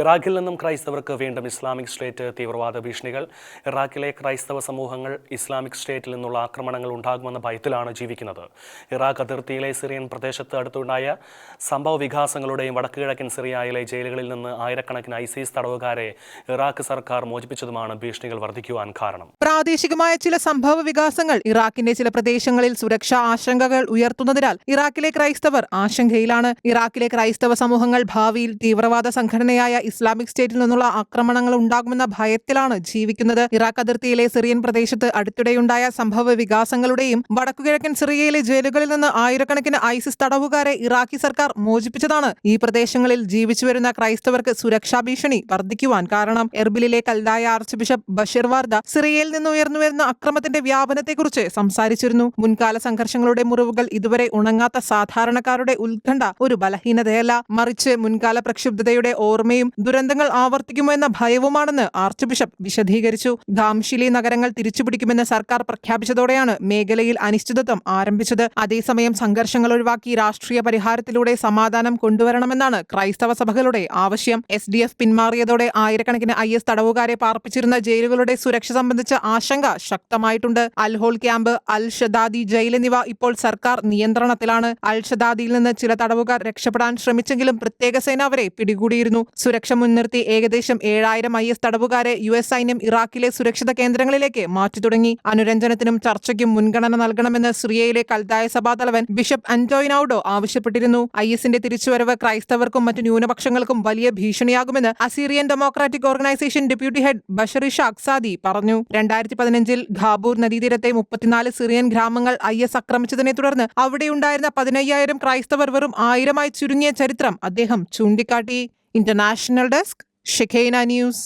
ഇറാഖിൽ നിന്നും ക്രൈസ്തവർക്ക് വീണ്ടും ഇസ്ലാമിക് സ്റ്റേറ്റ് തീവ്രവാദ ഭീഷണികൾ. ഇറാഖിലെ ക്രൈസ്തവ സമൂഹങ്ങൾ ഇസ്ലാമിക് സ്റ്റേറ്റിൽ നിന്നുള്ള ആക്രമണങ്ങൾ ഉണ്ടാകുമെന്ന ഭയത്തിലാണ് ജീവിക്കുന്നത്. ഇറാഖ് അതിർത്തിയിലെ സിറിയൻ പ്രദേശത്ത് അടുത്തുണ്ടായ സംഭവ വികാസങ്ങളുടെയും വടക്കുകിഴക്കൻ സിറിയയിലെ ജയിലുകളിൽ നിന്ന് ആയിരക്കണക്കിന് ഐസിസ് തടവുകാരെ ഇറാഖ് സർക്കാർ മോചിപ്പിച്ചതുമാണ് ഭീഷണികൾ വർദ്ധിക്കുവാൻ കാരണം. പ്രാദേശികമായ ചില സംഭവ വികാസങ്ങൾ ഇറാഖിന്റെ ചില പ്രദേശങ്ങളിൽ സുരക്ഷാ ആശങ്കകൾ ഉയർത്തുന്നതിനാൽ ഇറാഖിലെ ക്രൈസ്തവർ ആശങ്കയിലാണ്. ഇറാഖിലെ ക്രൈസ്തവ സമൂഹങ്ങൾ ഭാവിയിൽ തീവ്രവാദ സംഘടനയായ ഇസ്ലാമിക് സ്റ്റേറ്റിൽ നിന്നുള്ള ആക്രമണങ്ങൾ ഉണ്ടാകുമെന്ന ഭയത്തിലാണ് ജീവിക്കുന്നത്. ഇറാഖ് അതിർത്തിയിലെ സിറിയൻ പ്രദേശത്ത് അടുത്തിടെയുണ്ടായ സംഭവ വികാസങ്ങളുടെയും വടക്കുകിഴക്കൻ സിറിയയിലെ ജയിലുകളിൽ നിന്ന് ആയിരക്കണക്കിന് ഐസിസ് തടവുകാരെ ഇറാഖി സർക്കാർ മോചിപ്പിച്ചതാണ് ഈ പ്രദേശങ്ങളിൽ ജീവിച്ചുവരുന്ന ക്രൈസ്തവർക്ക് സുരക്ഷാ ഭീഷണി വർദ്ധിക്കുവാൻ കാരണം. എർബിലിലെ കൽദായ ആർച്ച് ബിഷപ്പ് ബഷീർ വാർദ സിറിയയിൽ നിന്ന് ഉയർന്നുവരുന്ന അക്രമത്തിന്റെ വ്യാപനത്തെക്കുറിച്ച് സംസാരിച്ചിരുന്നു. മുൻകാല സംഘർഷങ്ങളുടെ മുറിവുകൾ ഇതുവരെ ഉണങ്ങാത്ത സാധാരണക്കാരുടെ ഉത്കണ്ഠ ഒരു ബലഹീനതയല്ല, മറിച്ച് മുൻകാല പ്രക്ഷുബ്ധതയുടെ ഓർമ്മയും ദുരന്തങ്ങൾ ആവർത്തിക്കുമോ എന്ന ഭയവുമാണെന്ന് ആർച്ച് ബിഷപ്പ് വിശദീകരിച്ചു. ഖാംഷിലി നഗരങ്ങൾ തിരിച്ചുപിടിക്കുമെന്ന് സർക്കാർ പ്രഖ്യാപിച്ചതോടെയാണ് മേഖലയിൽ അനിശ്ചിതത്വം ആരംഭിച്ചത്. അതേസമയം സംഘർഷങ്ങൾ ഒഴിവാക്കി രാഷ്ട്രീയ പരിഹാരത്തിലൂടെ സമാധാനം കൊണ്ടുവരണമെന്നാണ് ക്രൈസ്തവ സഭകളുടെ ആവശ്യം. SDF പിന്മാറിയതോടെ ആയിരക്കണക്കിന് IS തടവുകാരെ പാർപ്പിച്ചിരുന്ന ജയിലുകളുടെ സുരക്ഷ സംബന്ധിച്ച ആശങ്ക ശക്തമായിട്ടുണ്ട്. അൽഹോൾ ക്യാമ്പ്, അൽ ഷദാദി ജയിൽ എന്നിവ ഇപ്പോൾ സർക്കാർ നിയന്ത്രണത്തിലാണ്. അൽ ഷദാദിയിൽ നിന്ന് ചില തടവുകാർ രക്ഷപ്പെടാൻ ശ്രമിച്ചെങ്കിലും പ്രത്യേക സേന അവരെ പിടികൂടിയിരുന്നു. സുരക്ഷ മുൻനിർത്തി ഏകദേശം 7000 IS തടവുകാരെ US സൈന്യം ഇറാഖിലെ സുരക്ഷിത കേന്ദ്രങ്ങളിലേക്ക് മാറ്റി തുടങ്ങി. അനുരഞ്ജനത്തിനും ചർച്ചയ്ക്കും മുൻഗണന നൽകണമെന്ന് സിറിയയിലെ കൽദായ സഭാതലവൻ ബിഷപ്പ് അന്റോയിനൌഡോ ആവശ്യപ്പെട്ടിരുന്നു. ISന്റെ തിരിച്ചുവരവ് ക്രൈസ്തവർക്കും മറ്റു ന്യൂനപക്ഷങ്ങൾക്കും വലിയ ഭീഷണിയാകുമെന്ന് Assyrian Democratic Organisation deputy head Bashar Ishaq Sadi പറഞ്ഞു. 2015 ഖാബൂർ നദീതീരത്തെ 34 സിറിയൻ ഗ്രാമങ്ങൾ IS ആക്രമിച്ചതിനെ തുടർന്ന് അവിടെയുണ്ടായിരുന്ന 15,000 ക്രൈസ്തവർ വെറും 1000 ചുരുങ്ങിയ ചരിത്രം അദ്ദേഹം ചൂണ്ടിക്കാട്ടി. International desk, ഷെഖൈന news.